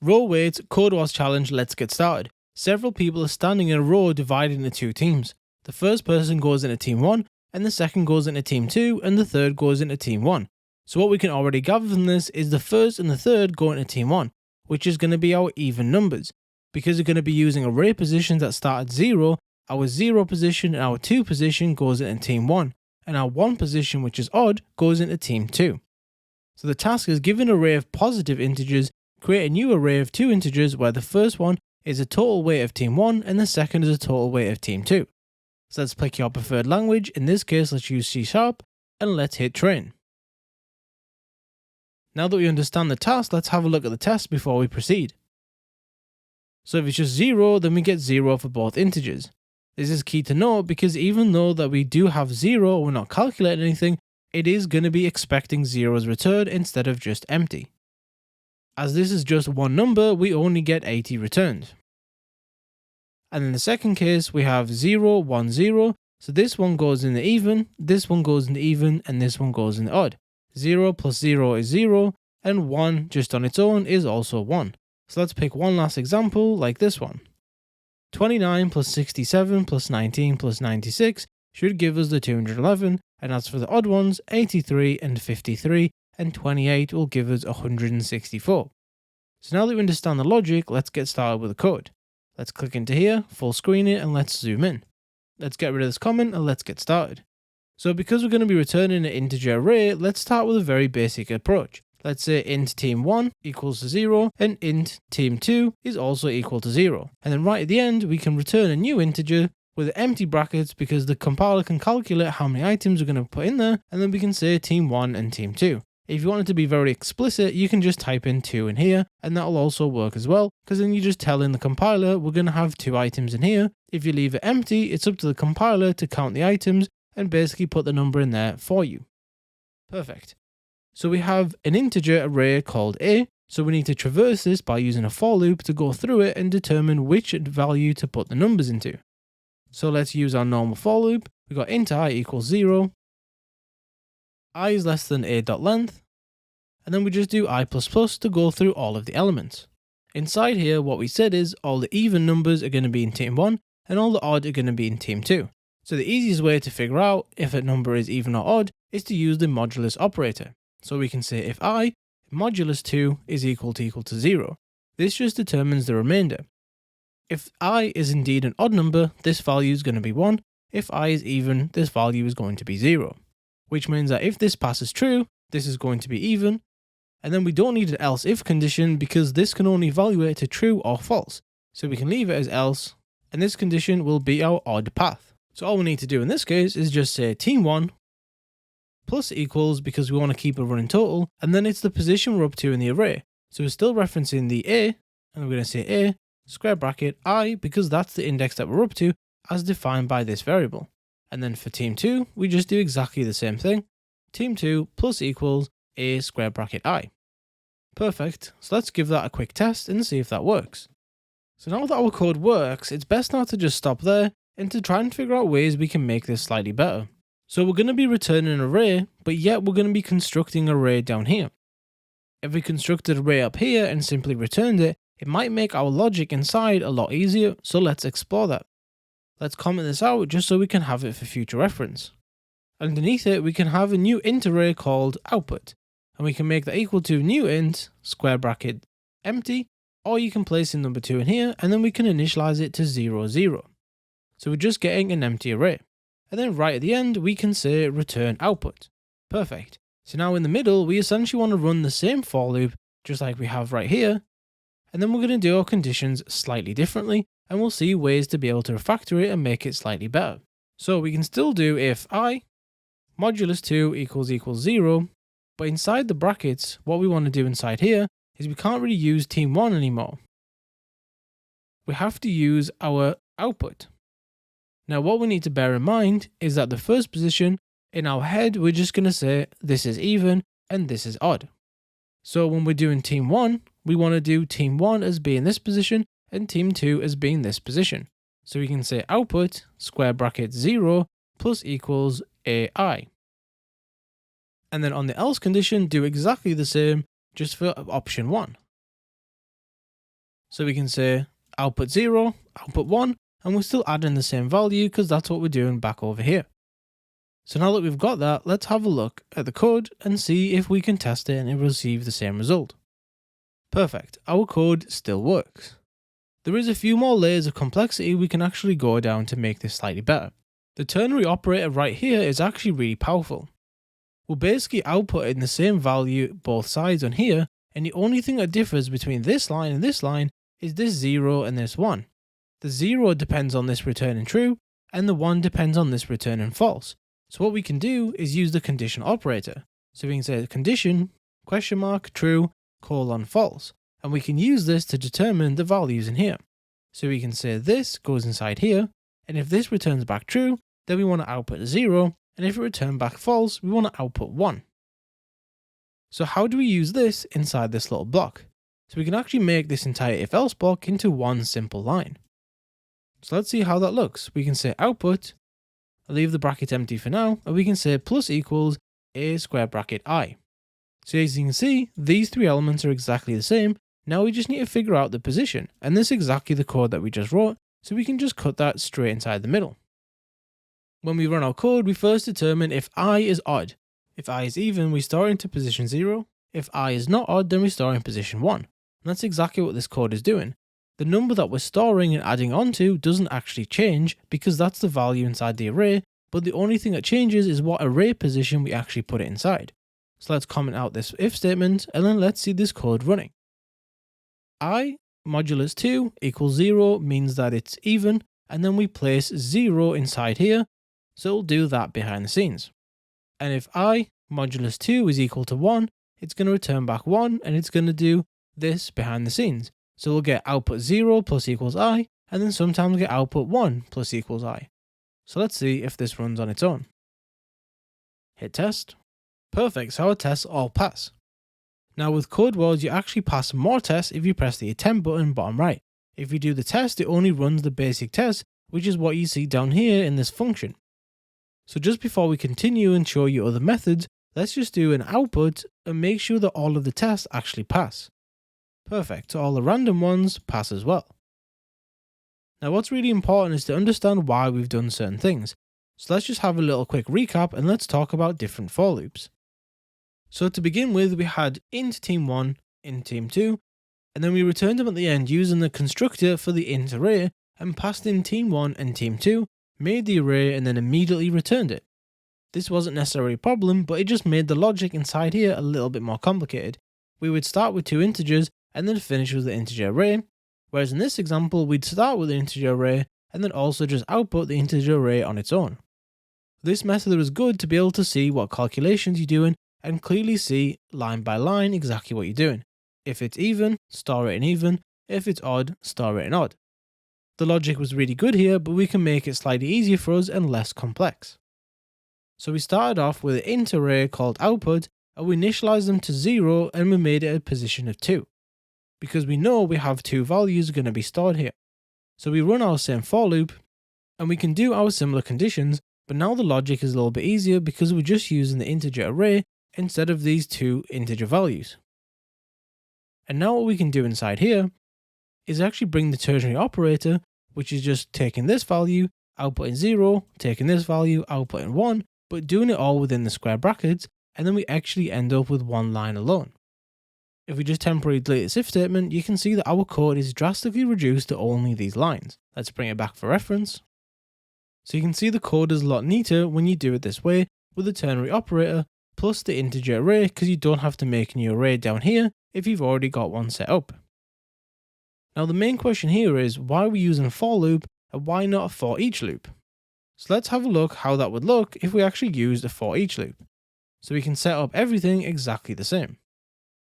Row wait, code was challenge, let's get started. Several people are standing in a row divided into two teams. The first person goes into team 1, and the second goes into team 2, and the third goes into team 1. So what we can already gather from this is the first and the third go into team 1, which is going to be our even numbers. Because we're going to be using array positions that start at 0, our 0 position and our 2 position goes into team 1, and our 1 position, which is odd, goes into team 2. So the task is give an array of positive integers, create a new array of 2 integers where the first one is a total weight of team 1 and the second is a total weight of team 2. So let's pick your preferred language, in this case let's use C#, and let's hit train. Now that we understand the task, let's have a look at the test before we proceed. So if it's just 0, then we get 0 for both integers. This is key to note because even though that we do have 0, we're not calculating anything, it is going to be expecting 0 as returned instead of just empty. As this is just one number, we only get 80 returned. And in the second case, we have 0, 1, 0. So this one goes in the even, this one goes in the even, and this one goes in the odd. 0 plus 0 is 0, and 1 just on its own is also 1. So let's pick one last example like this one. 29 plus 67 plus 19 plus 96 should give us the 211, and as for the odd ones, 83 and 53 and 28 will give us 164. So now that we understand the logic, let's get started with the code. Let's click into here, full screen it, and let's zoom in. Let's get rid of this comment and let's get started. So because we're going to be returning an integer array, let's start with a very basic approach. Let's say int team1 equals to 0 and int team2 is also equal to 0. And then right at the end, we can return a new integer with empty brackets because the compiler can calculate how many items we're going to put in there, and then we can say team1 and team2. If you want it to be very explicit, you can just type in 2 in here, and that'll also work as well, because then you just tell in the compiler we're going to have 2 items in here. If you leave it empty, it's up to the compiler to count the items and basically put the number in there for you. Perfect. So we have an integer array called a, so we need to traverse this by using a for loop to go through it and determine which value to put the numbers into. So let's use our normal for loop. We got int I equals 0, I is less than a.length, and then we just do I++ to go through all of the elements. Inside here, what we said is all the even numbers are going to be in team 1 and all the odd are going to be in team 2. So the easiest way to figure out if a number is even or odd is to use the modulus operator. So we can say if I modulus 2 is equal to 0. This just determines the remainder. If I is indeed an odd number, this value is going to be 1. If I is even, this value is going to be 0. Which means that if this passes true, this is going to be even. And then we don't need an else if condition because this can only evaluate to true or false. So we can leave it as else, and this condition will be our odd path. So all we need to do in this case is just say team1 plus equals because we want to keep a running total, and then it's the position we're up to in the array. So we're still referencing the a, and we're going to say a square bracket I because that's the index that we're up to as defined by this variable. And then for team2, we just do exactly the same thing. Team2 plus equals a square bracket I. Perfect. So let's give that a quick test and see if that works. So now that our code works, it's best not to just stop there and to try and figure out ways we can make this slightly better. So we're going to be returning an array, but yet we're going to be constructing an array down here. If we constructed an array up here and simply returned it, it might make our logic inside a lot easier, so let's explore that. Let's comment this out just so we can have it for future reference. Underneath it, we can have a new int array called output, and we can make that equal to new int square bracket empty, or you can place in number 2 in here, and then we can initialize it to 0, 0. So we're just getting an empty array. And then right at the end, we can say return output. Perfect. So now in the middle, we essentially want to run the same for loop, just like we have right here. And then we're going to do our conditions slightly differently, and we'll see ways to be able to refactor it and make it slightly better. So we can still do if I modulus 2 equals 0, but inside the brackets, what we want to do inside here is we can't really use team1 anymore. We have to use our output. Now what we need to bear in mind is that the first position in our head, we're just going to say this is even and this is odd. So when we're doing team 1, we want to do team 1 as being this position and team 2 as being this position. So we can say output square bracket 0 plus equals AI. And then on the else condition, do exactly the same just for option 1. So we can say output 0, output 1, and we're still adding the same value because that's what we're doing back over here. So now that we've got that, let's have a look at the code and see if we can test it and it will receive the same result. Perfect, our code still works. There is a few more layers of complexity we can actually go down to make this slightly better. The ternary operator right here is actually really powerful. We're basically outputting the same value both sides on here, and the only thing that differs between this line and this line is this 0 and this 1. The 0 depends on this returning true, and the 1 depends on this returning false. So what we can do is use the conditional operator. So we can say condition, question mark, true, colon, false. And we can use this to determine the values in here. So we can say this goes inside here, and if this returns back true, then we want to output 0, and if it returns back false, we want to output 1. So how do we use this inside this little block? So we can actually make this entire if-else block into one simple line. So let's see how that looks. We can say output, I'll leave the bracket empty for now, and we can say plus equals a square bracket I. So as you can see, these three elements are exactly the same. Now we just need to figure out the position, and this is exactly the code that we just wrote, so we can just cut that straight inside the middle. When we run our code, we first determine if I is odd. If I is even, we store into position 0. If I is not odd, then we store in position 1. And that's exactly what this code is doing. The number that we're storing and adding onto doesn't actually change because that's the value inside the array, but the only thing that changes is what array position we actually put it inside. So let's comment out this if statement, and then let's see this code running. I modulus 2 equals 0 means that it's even, and then we place 0 inside here, so it'll do that behind the scenes. And if I modulus 2 is equal to 1, it's going to return back 1, and it's going to do this behind the scenes. So we'll get output 0 plus equals I, and then sometimes we'll get output 1 plus equals I. So let's see if this runs on its own. Hit test. Perfect, so our tests all pass. Now with code words, you actually pass more tests if you press the attempt button bottom right. If you do the test, it only runs the basic test, which is what you see down here in this function. So just before we continue and show you other methods, let's just do an output and make sure that all of the tests actually pass. Perfect, so all the random ones pass as well. Now what's really important is to understand why we've done certain things. So let's just have a little quick recap and let's talk about different for loops. So to begin with, we had int team1, int team2, and then we returned them at the end using the constructor for the int array and passed in team1 and team2, made the array and then immediately returned it. This wasn't necessarily a problem, but it just made the logic inside here a little bit more complicated. We would start with two integers and then finish with the integer array, whereas in this example we'd start with the integer array and then also just output the integer array on its own. This method was good to be able to see what calculations you're doing and clearly see line by line exactly what you're doing. If it's even, store it in even. If it's odd, store it in odd. The logic was really good here, but we can make it slightly easier for us and less complex. So we started off with an int array called output, and we initialized them to 0 and we made it a position of 2. Because we know we have two values going to be stored here. So we run our same for loop, and we can do our similar conditions, but now the logic is a little bit easier because we're just using the integer array instead of these two integer values. And now what we can do inside here is actually bring the ternary operator, which is just taking this value, outputting 0, taking this value, outputting 1, but doing it all within the square brackets, and then we actually end up with one line alone. If we just temporarily delete this if statement, you can see that our code is drastically reduced to only these lines. Let's bring it back for reference. So you can see the code is a lot neater when you do it this way with the ternary operator plus the integer array, because you don't have to make a new array down here if you've already got one set up. Now the main question here is why are we using a for loop and why not a for each loop? So let's have a look how that would look if we actually used a for each loop. So we can set up everything exactly the same.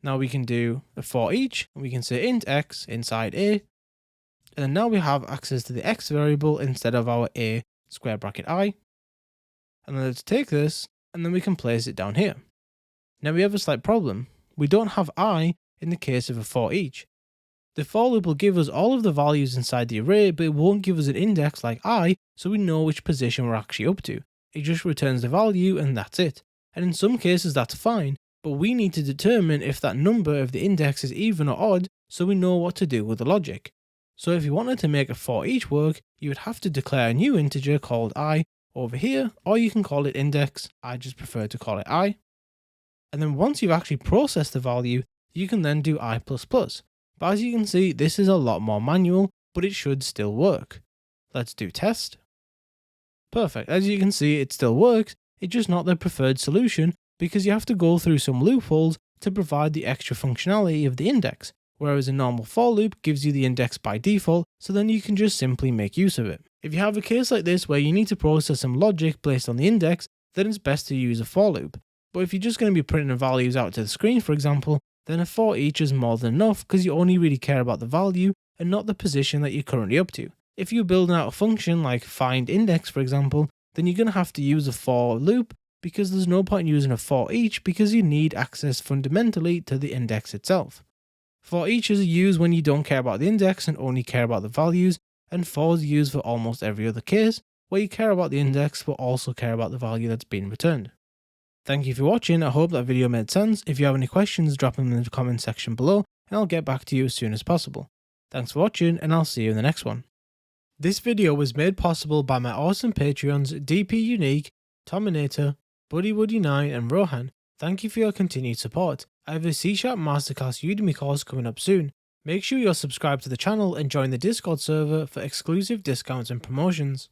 Now we can do a for each, and we can say int x inside a, and then now we have access to the x variable instead of our a square bracket I. And then let's take this, and then we can place it down here. Now we have a slight problem. We don't have I in the case of a for each. The for loop will give us all of the values inside the array, but it won't give us an index like I, so we know which position we're actually up to. It just returns the value and that's it. And in some cases that's fine, but we need to determine if that number of the index is even or odd so we know what to do with the logic. So if you wanted to make a for each work, you would have to declare a new integer called I over here, or you can call it index. I just prefer to call it I. And then once you've actually processed the value, you can then do I++. But as you can see, this is a lot more manual, but it should still work. Let's do test. Perfect. As you can see, it still works. It's just not the preferred solution because you have to go through some loopholes to provide the extra functionality of the index, whereas a normal for loop gives you the index by default, so then you can just simply make use of it. If you have a case like this where you need to process some logic based on the index, then it's best to use a for loop. But if you're just going to be printing values out to the screen, for example, then a for each is more than enough because you only really care about the value and not the position that you're currently up to. If you're building out a function like find index, for example, then you're going to have to use a for loop because there's no point in using a for each because you need access fundamentally to the index itself. For each is used when you don't care about the index and only care about the values, and for is used for almost every other case where you care about the index but also care about the value that's being returned. Thank you for watching. I hope that video made sense. If you have any questions, drop them in the comment section below and I'll get back to you as soon as possible. Thanks for watching and I'll see you in the next one. This video was made possible by my awesome Patreons DP Unique, Tominator, BuddyWoody9 and Rohan. Thank you for your continued support. I have a C# Masterclass Udemy course coming up soon. Make sure you're subscribed to the channel and join the Discord server for exclusive discounts and promotions.